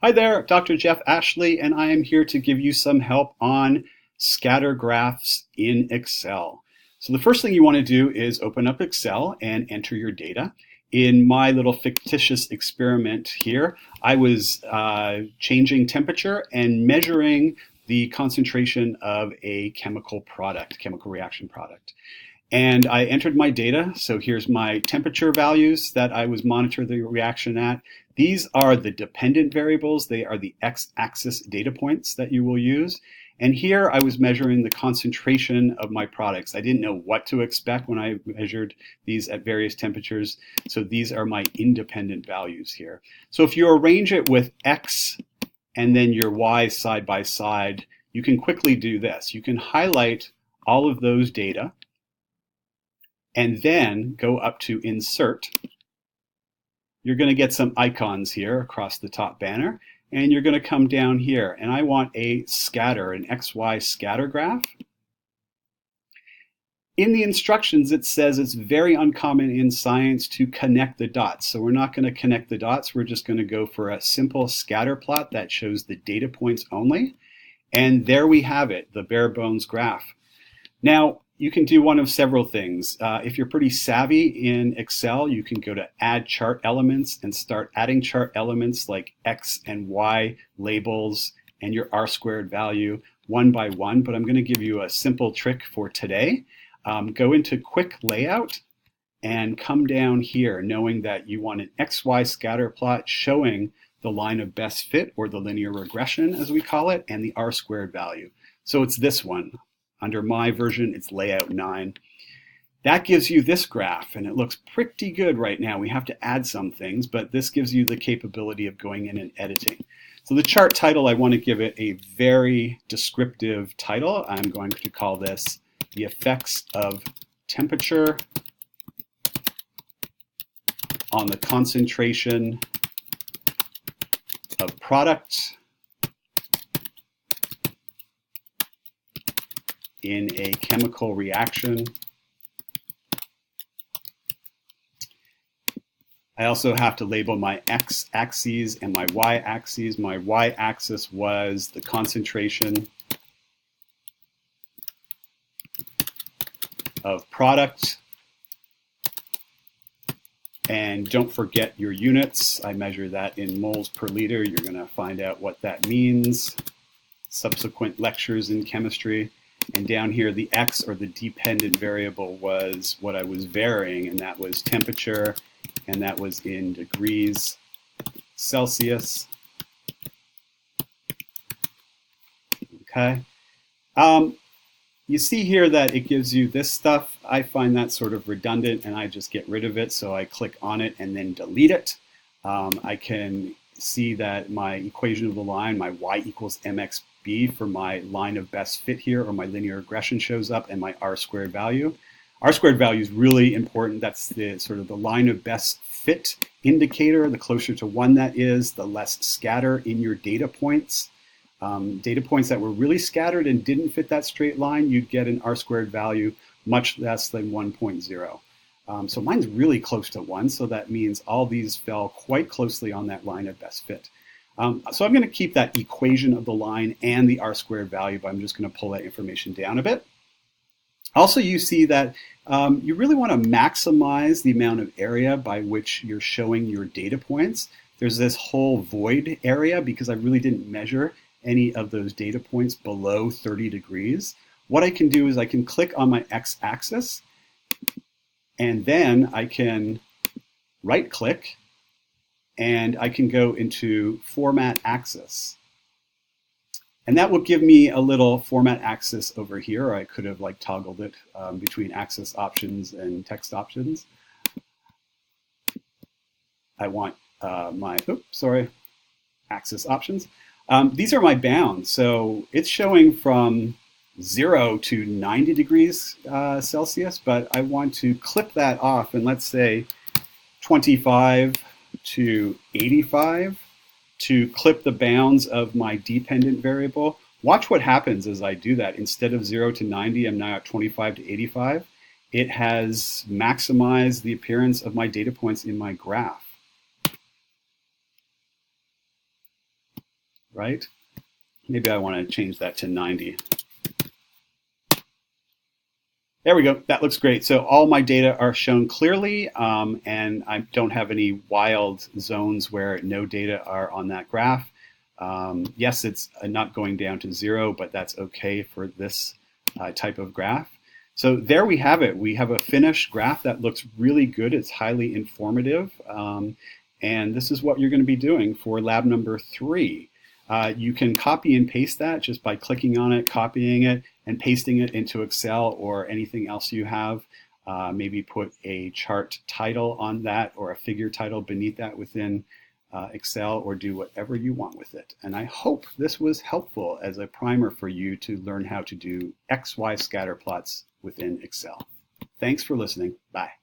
Hi there, Dr. Jeff Ashley, and I am here to give you some help on scatter graphs in Excel. So the first thing you want to do is open up Excel and enter your data. In my little fictitious experiment here, I was changing temperature and measuring the concentration of a chemical reaction product. And I entered my data. So here's my temperature values that I was monitoring the reaction at. These are the dependent variables. They are the x-axis data points that you will use. And here I was measuring the concentration of my products. I didn't know what to expect when I measured these at various temperatures. So these are my independent values here. So if you arrange it with x and then your y side by side, you can quickly do this. You can highlight all of those data and then go up to Insert. You're going to get some icons here across the top banner, and you're going to come down here, and I want a scatter, an XY scatter graph. In the instructions, it says it's very uncommon in science to connect the dots. So we're not going to connect the dots. We're just going to go for a simple scatter plot that shows the data points only. And there we have it, the bare bones graph. Now, you can do one of several things. If you're pretty savvy in Excel, you can go to Add Chart Elements and start adding chart elements like X and Y labels and your R-squared value one by one. But I'm going to give you a simple trick for today. Go into Quick Layout and come down here knowing that you want an XY scatter plot showing the line of best fit, or the linear regression as we call it, and the R-squared value. So it's this one. Under my version, it's layout 9. That gives you this graph, and it looks pretty good right now. We have to add some things, but this gives you the capability of going in and editing. So the chart title, I want to give it a very descriptive title. I'm going to call this The Effects of Temperature on the Concentration of Product in a chemical reaction. I also have to label my x-axes and my y-axes. My y-axis was the concentration of product. And don't forget your units. I measure that in moles per liter. You're going to find out what that means. Subsequent lectures in chemistry. And down here, the x, or the dependent variable, was what I was varying, and that was temperature, and that was in degrees Celsius. Okay. You see here that it gives you this stuff. I find that sort of redundant, and I just get rid of it. So I click on it and then delete it. I can see that my equation of the line, my y equals mx B for my line of best fit here, or my linear regression shows up, and my R-squared value. R-squared value is really important. That's the sort of the line of best fit indicator. The closer to 1 that is, the less scatter in your data points. Data points that were really scattered and didn't fit that straight line, you'd get an R-squared value much less than 1.0. So mine's really close to 1, so that means all these fell quite closely on that line of best fit. So I'm going to keep that equation of the line and the R-squared value, but I'm just going to pull that information down a bit. Also, you see that you really want to maximize the amount of area by which you're showing your data points. There's this whole void area because I really didn't measure any of those data points below 30 degrees. What I can do is I can click on my x-axis, and then I can right-click, and I can go into Format Axis. And that will give me a little Format Axis over here, or I could have toggled it between Axis options and text options. I want Axis options. These are my bounds. So it's showing from 0 to 90 degrees Celsius, but I want to clip that off, and let's say 25 to 85 to clip the bounds of my dependent variable. Watch what happens as I do that. Instead of 0 to 90, I'm now at 25 to 85. It has maximized the appearance of my data points in my graph. right? Maybe I want to change that to 90. There we go. That looks great. So all my data are shown clearly, and I don't have any wild zones where no data are on that graph. Yes, it's not going down to 0, but that's okay for this type of graph. So there we have it. We have a finished graph that looks really good. It's highly informative. And this is what you're going to be doing for lab number 3. You can copy and paste that just by clicking on it, copying it, and pasting it into Excel or anything else you have. Maybe put a chart title on that or a figure title beneath that within Excel, or do whatever you want with it. And I hope this was helpful as a primer for you to learn how to do XY scatter plots within Excel. Thanks for listening. Bye.